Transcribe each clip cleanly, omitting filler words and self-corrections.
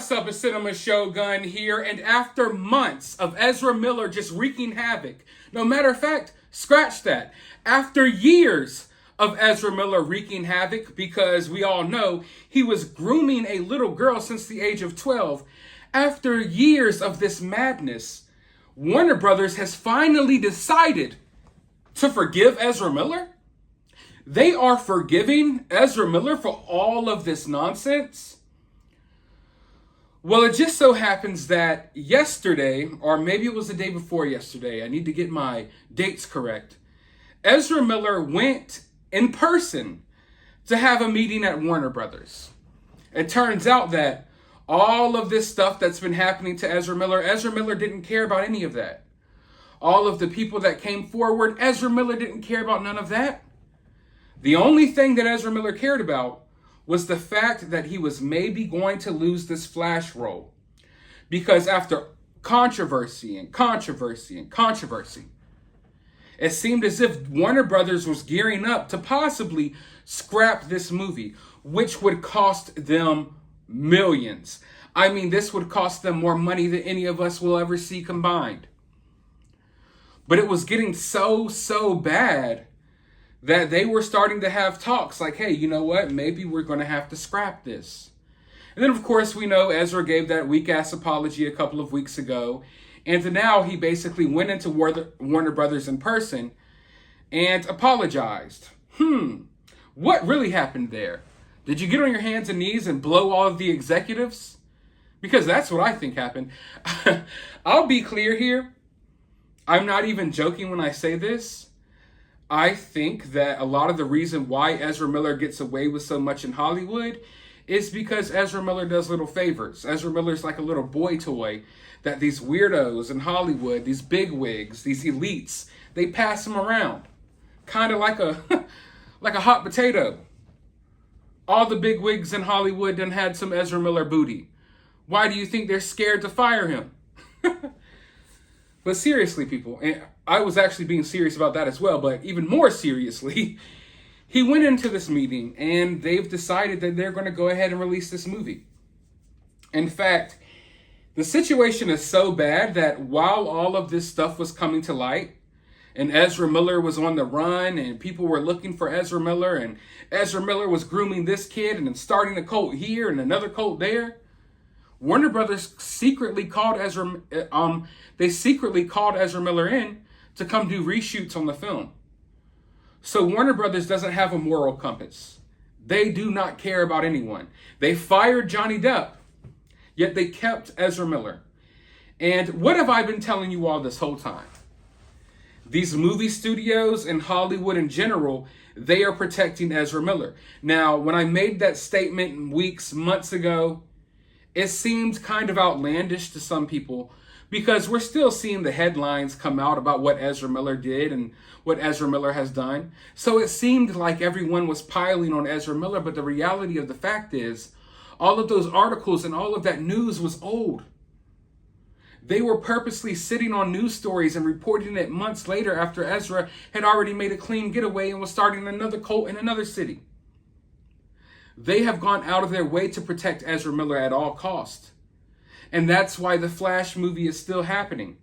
What's up, it's Cinema Shogun here, and after months of Ezra Miller just wreaking havoc, no matter of fact, scratch that, after years of Ezra Miller wreaking havoc, because we all know he was grooming a little girl since the age of 12, after years of this madness, Warner Brothers has finally decided to forgive Ezra Miller. They are forgiving Ezra Miller for all of this nonsense. Well, it just so happens that yesterday, or maybe it was the day before yesterday, I need to get my dates correct, Ezra Miller went in person to have a meeting at Warner Brothers. It turns out that all of this stuff that's been happening to Ezra Miller didn't care about any of that. All of the people that came forward, Ezra Miller didn't care about none of that. The only thing that Ezra Miller cared about was the fact that he was maybe going to lose this Flash role. Because after controversy and controversy and controversy, it seemed as if Warner Brothers was gearing up to possibly scrap this movie, which would cost them millions. I mean, this would cost them more money than any of us will ever see combined. But it was getting so bad that they were starting to have talks like, hey, you know what? Maybe we're going to have to scrap this. And then, of course, we know Ezra gave that weak-ass apology a couple of weeks ago. And now he basically went into Warner Brothers in person and apologized. What really happened there? Did you get on your hands and knees and blow all of the executives? Because that's what I think happened. I'll be clear here. I'm not even joking when I say this. I think that a lot of the reason why Ezra Miller gets away with so much in Hollywood is because Ezra Miller does little favors. Ezra Miller's like a little boy toy that these weirdos in Hollywood, these bigwigs, these elites, they pass him around. Kind of like like a hot potato. All the bigwigs in Hollywood done had some Ezra Miller booty. Why do you think they're scared to fire him? But seriously, people, and I was actually being serious about that as well, but even more seriously, he went into this meeting and they've decided that they're going to go ahead and release this movie. In fact, the situation is so bad that while all of this stuff was coming to light, and Ezra Miller was on the run, and people were looking for Ezra Miller, and Ezra Miller was grooming this kid and then starting a cult here and another cult there, Warner Brothers secretly called Ezra Miller in to come do reshoots on the film. So Warner Brothers doesn't have a moral compass. They do not care about anyone. They fired Johnny Depp, yet they kept Ezra Miller. And what have I been telling you all this whole time? These movie studios and Hollywood in general, they are protecting Ezra Miller. Now, when I made that statement months ago, it seemed kind of outlandish to some people because we're still seeing the headlines come out about what Ezra Miller did and what Ezra Miller has done. So it seemed like everyone was piling on Ezra Miller, but the reality of the fact is all of those articles and all of that news was old. They were purposely sitting on news stories and reporting it months later after Ezra had already made a clean getaway and was starting another cult in another city. They have gone out of their way to protect Ezra Miller at all costs. And that's why the Flash movie is still happening.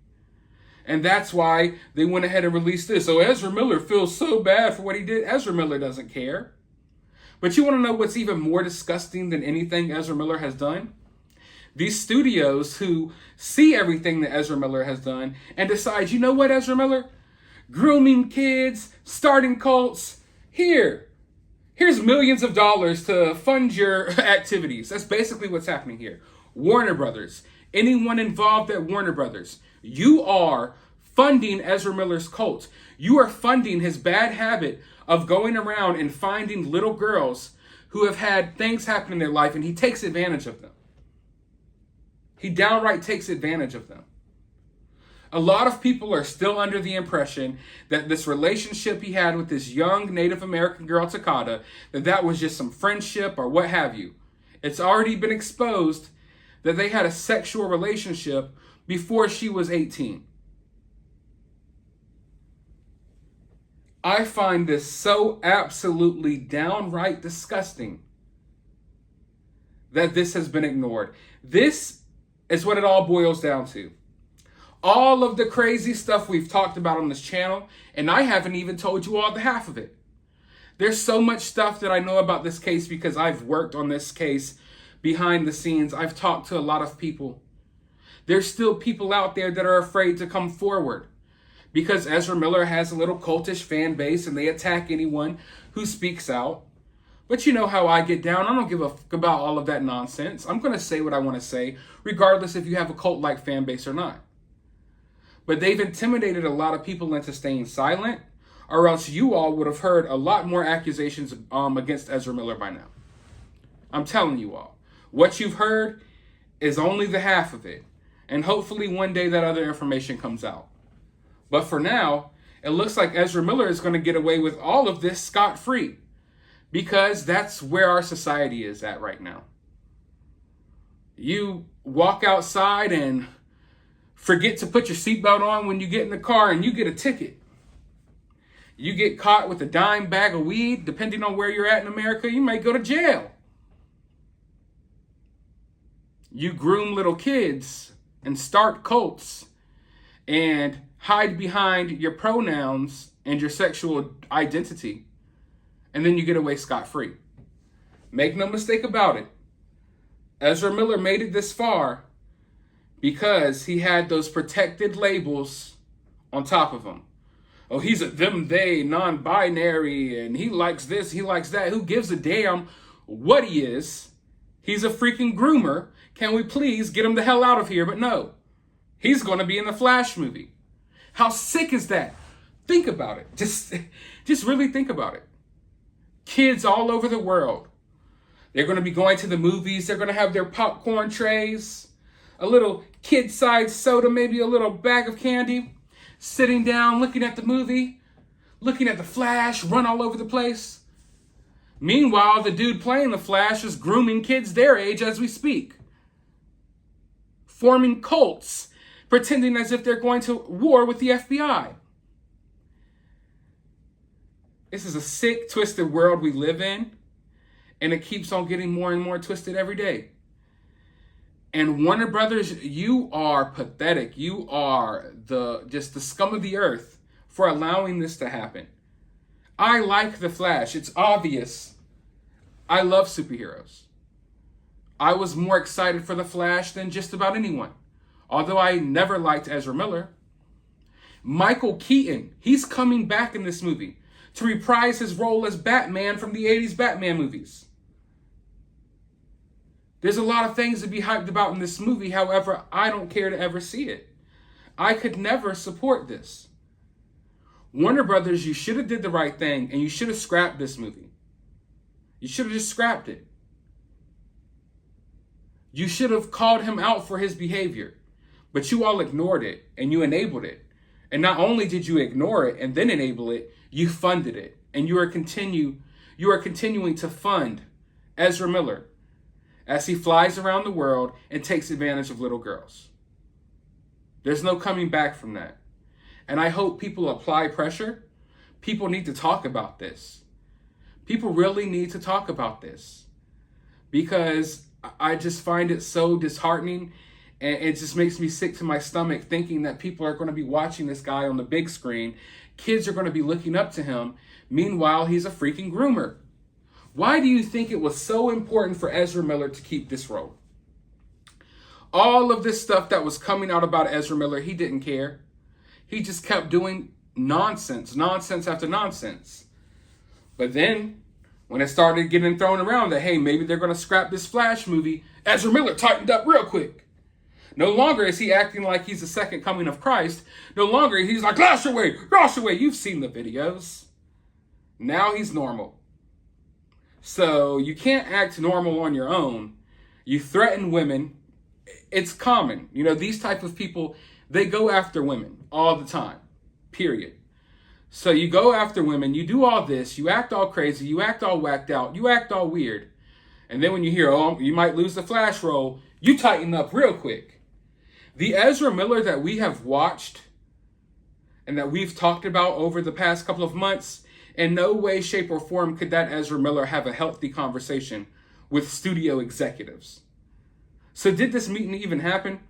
And that's why they went ahead and released this. So Ezra Miller feels so bad for what he did. Ezra Miller doesn't care. But you want to know what's even more disgusting than anything Ezra Miller has done? These studios who see everything that Ezra Miller has done and decide, you know what, Ezra Miller? Grooming kids, starting cults, Here's millions of dollars to fund your activities. That's basically what's happening here. Warner Brothers, anyone involved at Warner Brothers, you are funding Ezra Miller's cult. You are funding his bad habit of going around and finding little girls who have had things happen in their life, and he takes advantage of them. He downright takes advantage of them. A lot of people are still under the impression that this relationship he had with this young Native American girl, Takada, that was just some friendship or what have you. It's already been exposed that they had a sexual relationship before she was 18. I find this so absolutely downright disgusting that this has been ignored. This is what it all boils down to. All of the crazy stuff we've talked about on this channel, and I haven't even told you all the half of it. There's so much stuff that I know about this case because I've worked on this case behind the scenes. I've talked to a lot of people. There's still people out there that are afraid to come forward because Ezra Miller has a little cultish fan base and they attack anyone who speaks out. But you know how I get down. I don't give a fuck about all of that nonsense. I'm going to say what I want to say, regardless if you have a cult-like fan base or not. But they've intimidated a lot of people into staying silent, or else you all would have heard a lot more accusations against Ezra Miller by now. I'm telling you all. What you've heard is only the half of it. And hopefully one day that other information comes out. But for now, it looks like Ezra Miller is going to get away with all of this scot-free. Because that's where our society is at right now. You walk outside and forget to put your seatbelt on when you get in the car and you get a ticket. You get caught with a dime bag of weed, depending on where you're at in America, you might go to jail. You groom little kids and start cults and hide behind your pronouns and your sexual identity. And then you get away scot-free. Make no mistake about it. Ezra Miller made it this far because he had those protected labels on top of him. Oh, he's a them, they, non-binary, and he likes this, he likes that. Who gives a damn what he is? He's a freaking groomer. Can we please get him the hell out of here? But no, he's going to be in the Flash movie. How sick is that? Think about it. Just really think about it. Kids all over the world. They're going to be going to the movies. They're going to have their popcorn trays, a little kid-sized soda, maybe a little bag of candy, sitting down, looking at the movie, looking at the Flash run all over the place. Meanwhile, the dude playing the Flash is grooming kids their age as we speak. Forming cults, pretending as if they're going to war with the FBI. This is a sick, twisted world we live in, and it keeps on getting more and more twisted every day. And Warner Brothers, you are pathetic. You are just the scum of the earth for allowing this to happen. I like The Flash. It's obvious. I love superheroes. I was more excited for The Flash than just about anyone, although I never liked Ezra Miller. Michael Keaton, he's coming back in this movie to reprise his role as Batman from the 80s Batman movies. There's a lot of things to be hyped about in this movie. However, I don't care to ever see it. I could never support this. Warner Brothers, you should have did the right thing and you should have scrapped this movie. You should have just scrapped it. You should have called him out for his behavior. But you all ignored it and you enabled it. And not only did you ignore it and then enable it, you funded it. And you are continuing to fund Ezra Miller as he flies around the world and takes advantage of little girls. There's no coming back from that. And I hope people apply pressure. People need to talk about this. People really need to talk about this. Because I just find it so disheartening. And it just makes me sick to my stomach thinking that people are going to be watching this guy on the big screen. Kids are going to be looking up to him. Meanwhile, he's a freaking groomer. Why do you think it was so important for Ezra Miller to keep this role? All of this stuff that was coming out about Ezra Miller, he didn't care. He just kept doing nonsense after nonsense. But then, when it started getting thrown around that, hey, maybe they're going to scrap this Flash movie, Ezra Miller tightened up real quick. No longer is he acting like he's the second coming of Christ. No longer he's like, gosh away. You've seen the videos. Now he's normal. So you can't act normal on your own. You threaten women. It's common. You know, these type of people, they go after women all the time, period. So you go after women, you do all this, you act all crazy, you act all whacked out, you act all weird. And then when you hear, oh, you might lose the Flash role, you tighten up real quick. The Ezra Miller that we have watched and that we've talked about over the past couple of months, in no way, shape, or form could that Ezra Miller have a healthy conversation with studio executives. So did this meeting even happen?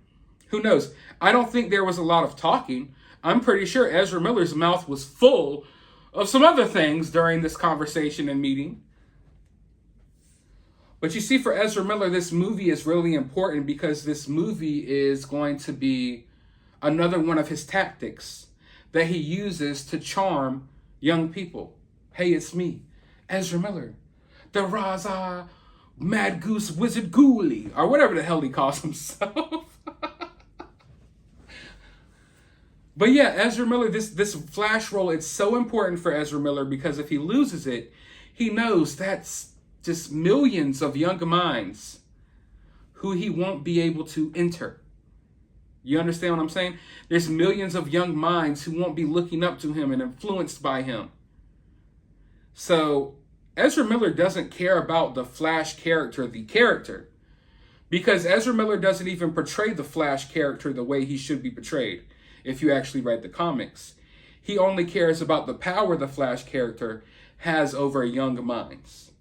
Who knows? I don't think there was a lot of talking. I'm pretty sure Ezra Miller's mouth was full of some other things during this conversation and meeting. But you see, for Ezra Miller, this movie is really important because this movie is going to be another one of his tactics that he uses to charm young people. Hey, it's me, Ezra Miller, the Raza Mad Goose Wizard Ghoulie, or whatever the hell he calls himself. But yeah, Ezra Miller, this flash role, it's so important for Ezra Miller because if he loses it, he knows that's just millions of young minds who he won't be able to enter. You understand what I'm saying? There's millions of young minds who won't be looking up to him and influenced by him. So Ezra Miller doesn't care about the Flash character, because Ezra Miller doesn't even portray the Flash character the way he should be portrayed. If you actually read the comics, he only cares about the power the Flash character has over young minds.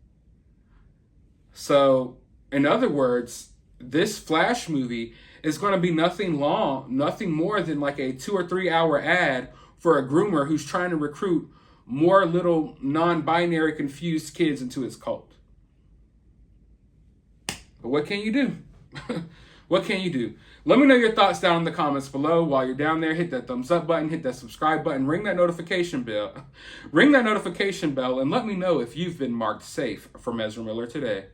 So, in other words, this Flash movie is going to be nothing more than like a 2 or 3 hour ad for a groomer who's trying to recruit more little non-binary confused kids into his cult. But what can you do? What can you do? Let me know your thoughts down in the comments below. While you're down there, hit that thumbs up button, hit that subscribe button, ring that notification bell. Ring that notification bell and let me know if you've been marked safe from Ezra Miller today.